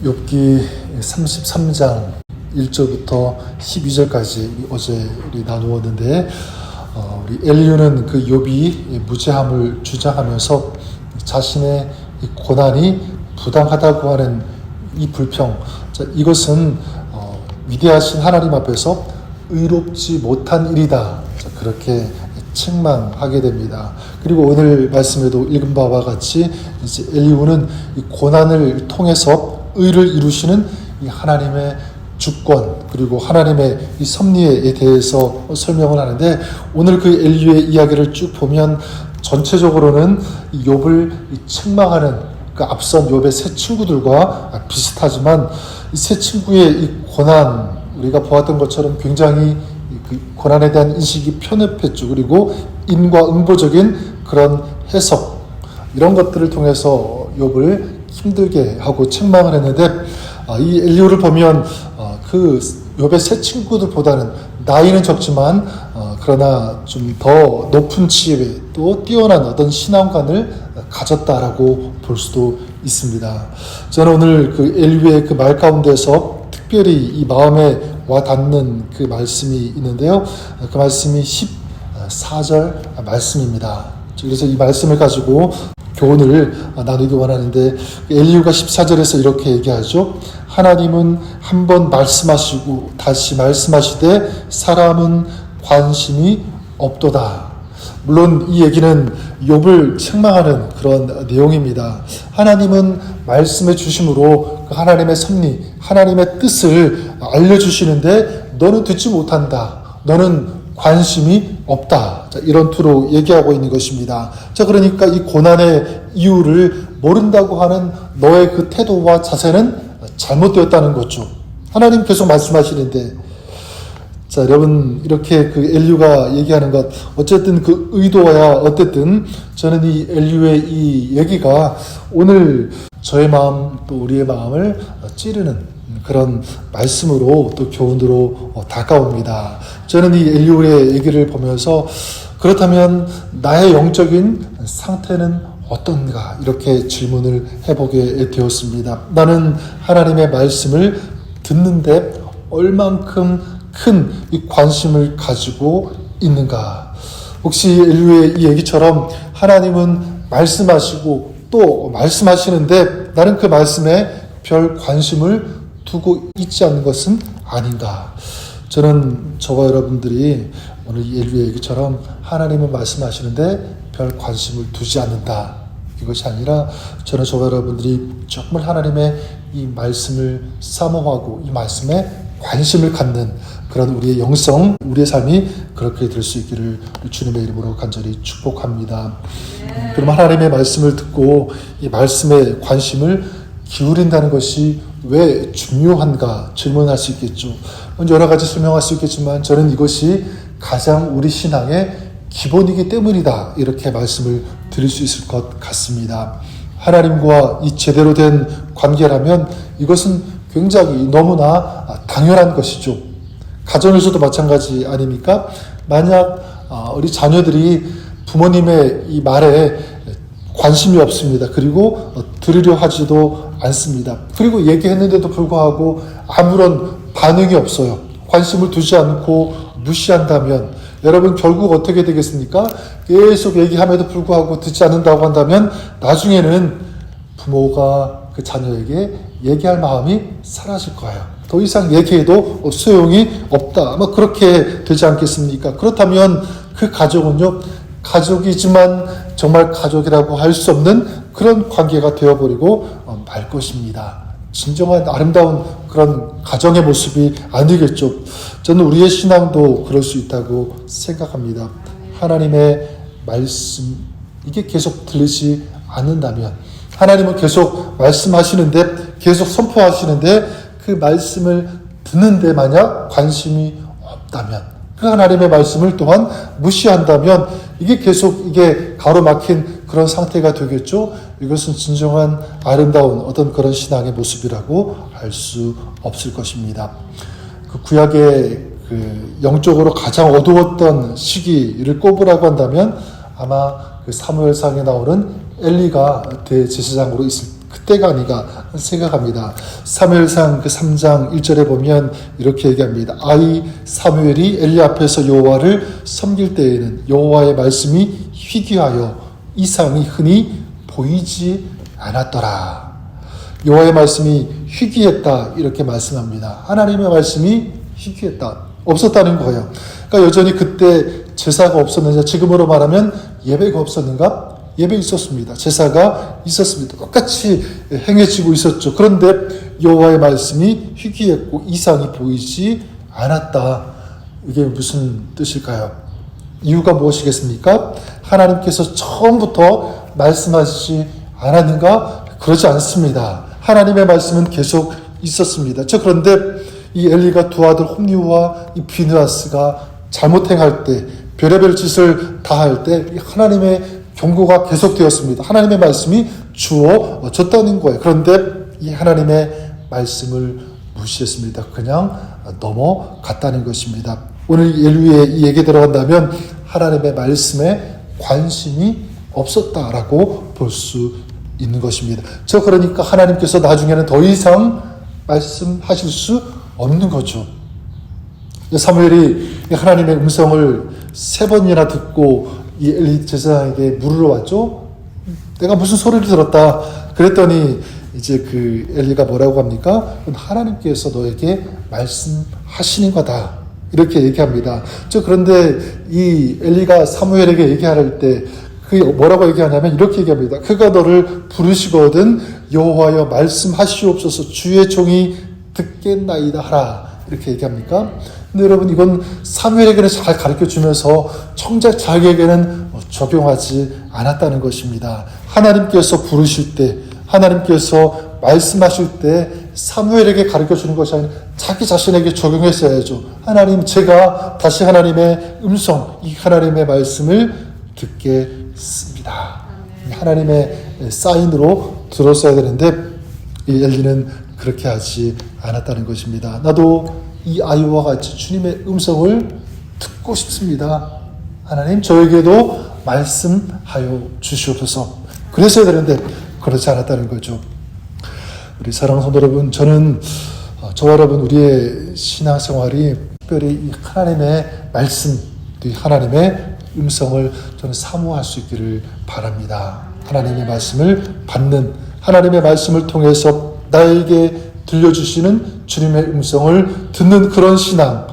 욥기 33장 1절부터 12절까지 어제 우리 나누었는데 우리 엘리후는 그 욥이 무죄함을 주장하면서 자신의 고난이 부당하다고 하는 이 불평, 이것은 위대하신 하나님 앞에서 의롭지 못한 일이다, 그렇게 책망하게 됩니다. 그리고 오늘 말씀에도 읽은 바와 같이 이제 엘리후는 이 고난을 통해서 의를 이루시는 이 하나님의 주권 그리고 하나님의 이 섭리에 대해서 설명을 하는데, 오늘 그 엘리후의 이야기를 쭉 보면 전체적으로는 이 욥을 책망하는 그 앞선 욥의 세 친구들과 비슷하지만 이 세 친구의 이 고난, 우리가 보았던 것처럼 굉장히 그 고난에 대한 인식이 편협했죠. 그리고 인과응보적인 그런 해석, 이런 것들을 통해서 욥을 힘들게 하고 책망을 했는데, 이 엘리후를 보면 그 욥의 세 친구들보다는 나이는 적지만 그러나 좀 더 높은 지혜, 또 뛰어난 어떤 신앙관을 가졌다라고 볼 수도 있습니다. 저는 오늘 그 엘리후의 그 말 가운데서 특별히 이 마음에 와 닿는 그 말씀이 있는데요. 그 말씀이 14절 말씀입니다. 그래서 이 말씀을 가지고 교훈을 나누기 원하는데, 엘리후가 14절에서 이렇게 얘기하죠. 하나님은 한 번 말씀하시고 다시 말씀하시되 사람은 관심이 없도다. 물론 이 얘기는 욥을 책망하는 그런 내용입니다. 하나님은 말씀해 주심으로 그 하나님의 섭리, 하나님의 뜻을 알려주시는데 너는 듣지 못한다. 너는 관심이 없다. 이런 투로 얘기하고 있는 것입니다. 그러니까 이 고난의 이유를 모른다고 하는 너의 그 태도와 자세는 잘못되었다는 거죠. 하나님 계속 말씀하시는데, 여러분, 이렇게 그 엘리후가 얘기하는 것, 어쨌든 그 의도야 어쨌든 저는 이 엘리후의 이 얘기가 오늘 저의 마음, 또 우리의 마음을 찌르는 그런 말씀으로 또 교훈으로 다가옵니다. 저는 이 엘리후의 얘기를 보면서 그렇다면 나의 영적인 상태는 어떤가, 이렇게 질문을 해보게 되었습니다. 나는 하나님의 말씀을 듣는데 얼만큼 큰 이 관심을 가지고 있는가? 혹시 엘리후의 이 얘기처럼 하나님은 말씀하시고 또 말씀하시는데 나는 그 말씀에 별 관심을 두고 있지 않는 것은 아닌가? 저는 저와 여러분들이 오늘 이 엘리후의 얘기처럼 하나님은 말씀하시는데 별 관심을 두지 않는다, 이것이 아니라 저는 저와 여러분들이 정말 하나님의 이 말씀을 사모하고 이 말씀에 관심을 갖는 그런 우리의 영성, 우리의 삶이 그렇게 될 수 있기를 주님의 이름으로 간절히 축복합니다. 그럼 하나님의 말씀을 듣고 이 말씀에 관심을 기울인다는 것이 왜 중요한가 질문할 수 있겠죠. 먼저 여러 가지 설명할 수 있겠지만 저는 이것이 가장 우리 신앙의 기본이기 때문이다, 이렇게 말씀을 드릴 수 있을 것 같습니다. 하나님과 이 제대로 된 관계라면 이것은 굉장히 너무나 당연한 것이죠. 가정에서도 마찬가지 아닙니까? 만약 우리 자녀들이 부모님의 이 말에 관심이 없습니다. 그리고 들으려 하지도 않습니다. 그리고 얘기했는데도 불구하고 아무런 반응이 없어요. 관심을 두지 않고 무시한다면 여러분 결국 어떻게 되겠습니까? 계속 얘기함에도 불구하고 듣지 않는다고 한다면 나중에는 부모가 그 자녀에게 얘기할 마음이 사라질 거예요. 더 이상 얘기해도 소용이 없다, 아마 그렇게 되지 않겠습니까? 그렇다면 그 가족은요, 가족이지만 정말 가족이라고 할 수 없는 그런 관계가 되어버리고 말 것입니다. 진정한 아름다운 그런 가정의 모습이 아니겠죠. 저는 우리의 신앙도 그럴 수 있다고 생각합니다. 하나님의 말씀, 이게 계속 들리지 않는다면, 하나님은 계속 말씀하시는데, 계속 선포하시는데 그 말씀을 듣는데 만약 관심이 없다면, 그 하나님의 말씀을 또한 무시한다면 이게 계속 이게 가로막힌 그런 상태가 되겠죠. 이것은 진정한 아름다운 어떤 그런 신앙의 모습이라고 할 수 없을 것입니다. 그 구약의 그 영적으로 가장 어두웠던 시기를 꼽으라고 한다면 아마 그 사무엘상에 나오는 엘리가 대제사장으로 있을 그때가 아닌가 생각합니다. 사무엘상 그 3장 1절에 보면 이렇게 얘기합니다. 아이 사무엘이 엘리 앞에서 여호와를 섬길 때에는 여호와의 말씀이 희귀하여 이상이 흔히 보이지 않았더라. 여호와의 말씀이 희귀했다 이렇게 말씀합니다. 하나님의 말씀이 희귀했다. 없었다는 거예요. 그러니까 여전히 그때 제사가 없었는지 지금으로 말하면 예배가 없었는가? 예배 있었습니다. 제사가 있었습니다. 똑같이 행해지고 있었죠. 그런데 여호와의 말씀이 희귀했고 이상이 보이지 않았다. 이게 무슨 뜻일까요? 이유가 무엇이겠습니까? 하나님께서 처음부터 말씀하시지 않았는가? 그러지 않습니다. 하나님의 말씀은 계속 있었습니다. 그런데 이 엘리가 두 아들 홈리와 이 비느하스가 잘못 행할 때, 별의별 짓을 다 할 때 하나님의 경고가 계속되었습니다. 하나님의 말씀이 주어졌다는 거예요. 그런데 이 하나님의 말씀을 무시했습니다. 그냥 넘어갔다는 것입니다. 오늘 엘리의 이 얘기 들어간다면 하나님의 말씀에 관심이 없었다라고 볼 수 있는 것입니다. 그러니까 하나님께서 나중에는 더 이상 말씀하실 수 없는 거죠. 사무엘이 하나님의 음성을 3번이나 듣고 이 엘리 제사장에게 물으러 왔죠. 내가 무슨 소리를 들었다. 그랬더니 이제 그 엘리가 뭐라고 합니까? 하나님께서 너에게 말씀하시는 거다. 이렇게 얘기합니다. 그런데 이 엘리가 사무엘에게 얘기할 때 그 뭐라고 얘기하냐면 이렇게 얘기합니다. 그가 너를 부르시거든 여호와여 말씀하시옵소서 주의 종이 듣겠나이다 하라. 이렇게 얘기합니까? 근데 여러분 이건 사무엘에게는 잘 가르쳐주면서 청작 자기에게는 적용하지 않았다는 것입니다. 하나님께서 부르실 때 하나님께서 말씀하실 때 사무엘에게 가르쳐주는 것이 아니라 자기 자신에게 적용했어야죠. 하나님 제가 다시 하나님의 음성 이 하나님의 말씀을 듣겠습니다. 하나님의 사인으로 들었어야 되는데 이 엘리는 그렇게 하지 않았다는 것입니다. 나도 이 아이와 같이 주님의 음성을 듣고 싶습니다. 하나님 저에게도 말씀하여 주시옵소서. 그랬어야 되는데 그렇지 않았다는 거죠. 우리 사랑하는 성도 여러분, 저는 저와 여러분 우리의 신앙생활이 특별히 이 하나님의 말씀, 이 하나님의 음성을 저는 사모할 수 있기를 바랍니다. 하나님의 말씀을 받는 하나님의 말씀을 통해서 나에게 들려주시는 주님의 음성을 듣는 그런 신앙,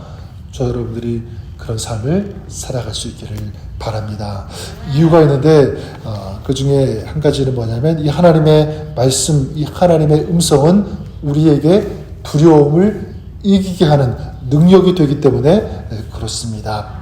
저 여러분들이 그런 삶을 살아갈 수 있기를 바랍니다. 이유가 있는데 그 중에 한 가지는 뭐냐면 이 하나님의 말씀, 이 하나님의 음성은 우리에게 두려움을 이기게 하는 능력이 되기 때문에 그렇습니다.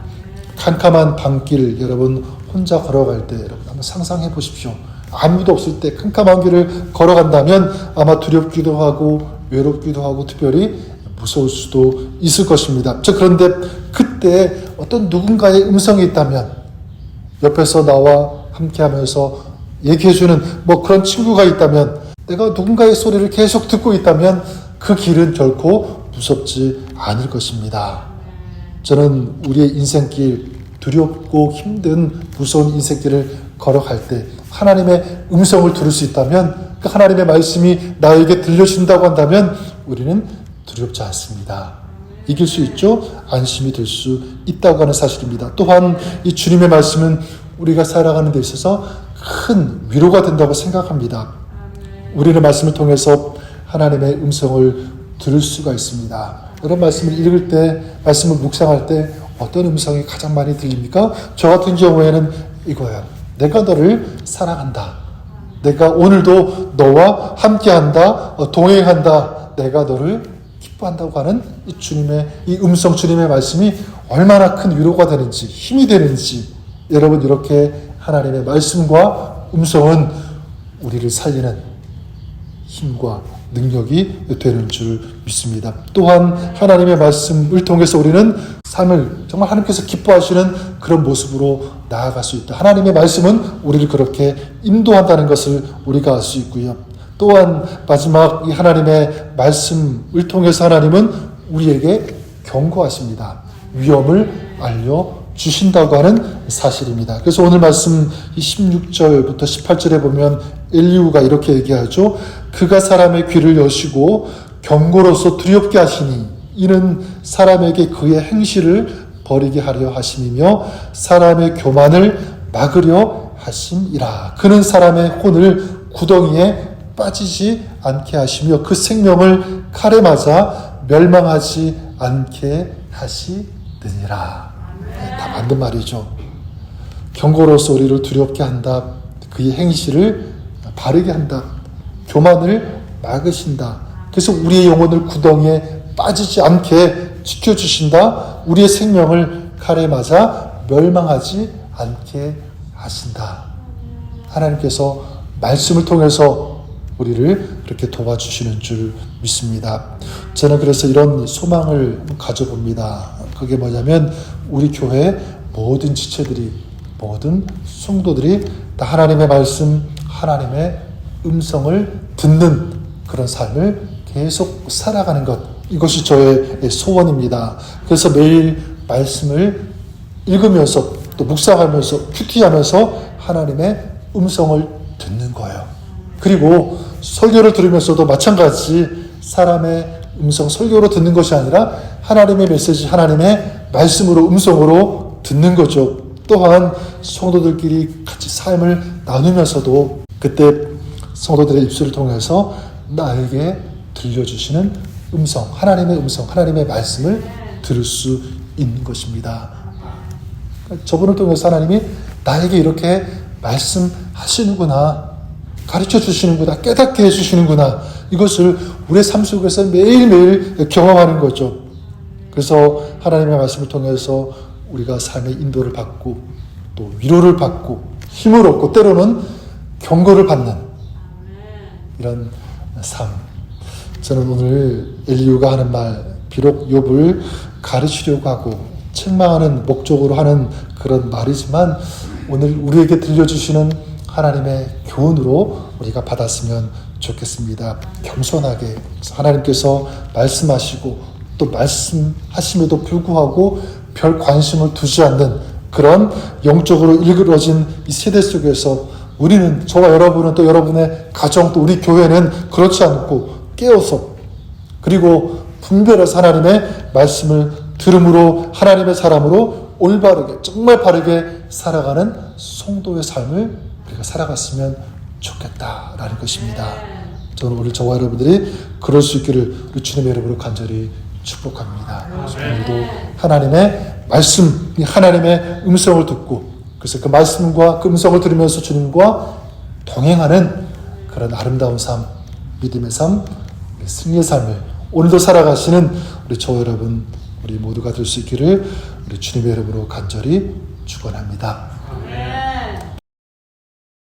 캄캄한 밤길 여러분 혼자 걸어갈 때 여러분 한번 상상해 보십시오. 아무도 없을 때 캄캄한 길을 걸어간다면 아마 두렵기도 하고 외롭기도 하고 특별히 무서울 수도 있을 것입니다. 그런데 그때 어떤 누군가의 음성이 있다면 옆에서 나와 함께하면서 얘기해주는 그런 친구가 있다면 내가 누군가의 소리를 계속 듣고 있다면 그 길은 결코 무섭지 않을 것입니다. 저는 우리의 인생길 두렵고 힘든 무서운 인생길을 걸어갈 때 하나님의 음성을 들을 수 있다면 그 하나님의 말씀이 나에게 들려준다고 한다면 우리는 두렵지 않습니다. 이길 수 있죠? 안심이 될 수 있다고 하는 사실입니다. 또한 이 주님의 말씀은 우리가 살아가는 데 있어서 큰 위로가 된다고 생각합니다. 우리는 말씀을 통해서 하나님의 음성을 들을 수가 있습니다. 이런 말씀을 읽을 때, 말씀을 묵상할 때 어떤 음성이 가장 많이 들립니까? 저 같은 경우에는 이거예요. 내가 너를 사랑한다. 내가 오늘도 너와 함께한다. 동행한다. 내가 너를 기뻐한다고 하는 이 주님의 이 음성, 주님의 말씀이 얼마나 큰 위로가 되는지, 힘이 되는지 여러분 이렇게 하나님의 말씀과 음성은 우리를 살리는 힘과 능력이 되는 줄 믿습니다. 또한 하나님의 말씀을 통해서 우리는 삶을 정말 하나님께서 기뻐하시는 그런 모습으로 나아갈 수 있다. 하나님의 말씀은 우리를 그렇게 인도한다는 것을 우리가 알 수 있고요. 또한 마지막 이 하나님의 말씀을 통해서 하나님은 우리에게 경고하십니다. 위험을 알려주십니다. 주신다고 하는 사실입니다. 그래서 오늘 말씀 16절부터 18절에 보면 엘리후가 이렇게 얘기하죠. 그가 사람의 귀를 여시고 경고로서 두렵게 하시니 이는 사람에게 그의 행실을 버리게 하려 하심이며 사람의 교만을 막으려 하심이라. 그는 사람의 혼을 구덩이에 빠지지 않게 하시며 그 생명을 칼에 맞아 멸망하지 않게 하시느니라. 다 맞는 말이죠. 경고로서 우리를 두렵게 한다. 그의 행실을 바르게 한다. 교만을 막으신다. 그래서 우리의 영혼을 구덩이에 빠지지 않게 지켜주신다. 우리의 생명을 칼에 맞아 멸망하지 않게 하신다. 하나님께서 말씀을 통해서 우리를 그렇게 도와주시는 줄 믿습니다. 저는 그래서 이런 소망을 가져봅니다. 그게 뭐냐면 우리 교회 모든 지체들이, 모든 성도들이 다 하나님의 말씀, 하나님의 음성을 듣는 그런 삶을 계속 살아가는 것, 이것이 저의 소원입니다. 그래서 매일 말씀을 읽으면서 또 묵상하면서 큐티하면서 하나님의 음성을 듣는 거예요. 그리고 설교를 들으면서도 마찬가지 사람의 음성 설교로 듣는 것이 아니라 하나님의 메시지, 하나님의 말씀으로 음성으로 듣는 거죠. 또한 성도들끼리 같이 삶을 나누면서도 그때 성도들의 입술을 통해서 나에게 들려주시는 음성, 하나님의 음성, 하나님의 말씀을 들을 수 있는 것입니다. 저분을 통해서 하나님이 나에게 이렇게 말씀하시는구나, 가르쳐 주시는구나, 깨닫게 해주시는구나, 이것을 우리의 삶 속에서 매일매일 경험하는 거죠. 그래서 하나님의 말씀을 통해서 우리가 삶의 인도를 받고 또 위로를 받고 힘을 얻고 때로는 경고를 받는 이런 삶. 저는 오늘 엘리후가 하는 말, 비록 욥을 가르치려고 하고 책망하는 목적으로 하는 그런 말이지만 오늘 우리에게 들려주시는 하나님의 교훈으로 우리가 받았으면 좋겠습니다. 겸손하게 하나님께서 말씀하시고 또 말씀하심에도 불구하고 별 관심을 두지 않는 그런 영적으로 일그러진 이 세대 속에서 우리는, 저와 여러분은, 또 여러분의 가정, 또 우리 교회는 그렇지 않고 깨어서 그리고 분별해서 하나님의 말씀을 들음으로 하나님의 사람으로 올바르게, 정말 바르게 살아가는 성도의 삶을 우리가 살아갔으면 좋겠다라는 것입니다. 저는 오늘 저와 여러분들이 그럴 수 있기를 우리 주님의 이름으로 간절히 축복합니다. 오늘도 하나님의 말씀, 하나님의 음성을 듣고 그래서 그 말씀과 그 음성을 들으면서 주님과 동행하는 그런 아름다운 삶, 믿음의 삶, 승리의 삶을 오늘도 살아가시는 우리 저와 여러분, 우리 모두가 될 수 있기를 우리 주님의 이름으로 간절히 축원합니다.